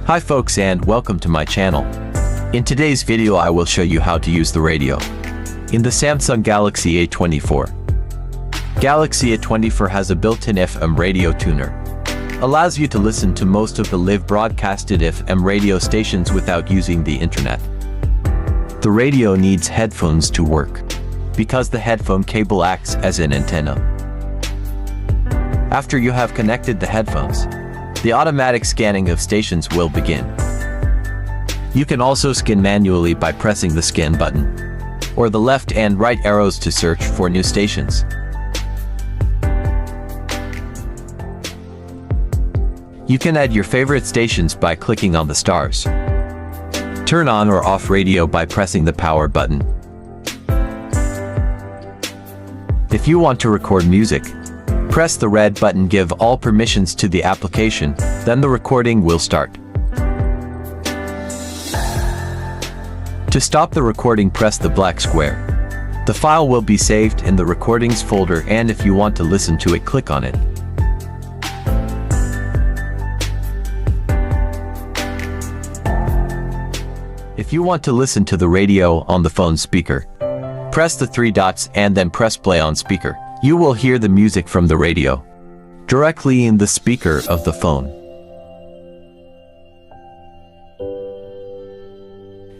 Hi folks, and welcome to my channel. In today's video I will show you how to use the radio in the Samsung Galaxy A24. Galaxy A24 has a built-in FM radio tuner. Allows you to listen to most of the live broadcasted FM radio stations without using the internet. The radio needs headphones to work, because the headphone cable acts as an antenna. After you have connected the headphones, the automatic scanning of stations will begin. You can also scan manually by pressing the scan button, or the left and right arrows to search for new stations. You can add your favorite stations by clicking on the stars. Turn on or off radio by pressing the power button. If you want to record music, press the red button, give all permissions to the application, then the recording will start. To stop the recording, press the black square. The file will be saved in the recordings folder, and if you want to listen to it, click on it. If you want to listen to the radio on the phone speaker, press the three dots and then press play on speaker. You will hear the music from the radio directly in the speaker of the phone.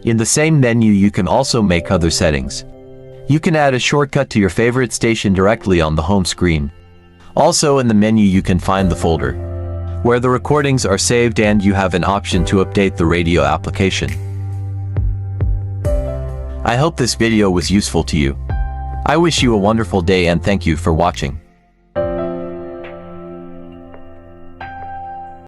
In the same menu, you can also make other settings. You can add a shortcut to your favorite station directly on the home screen. Also in the menu you can find the folder where the recordings are saved, and you have an option to update the radio application. I hope this video was useful to you. I wish you a wonderful day and thank you for watching.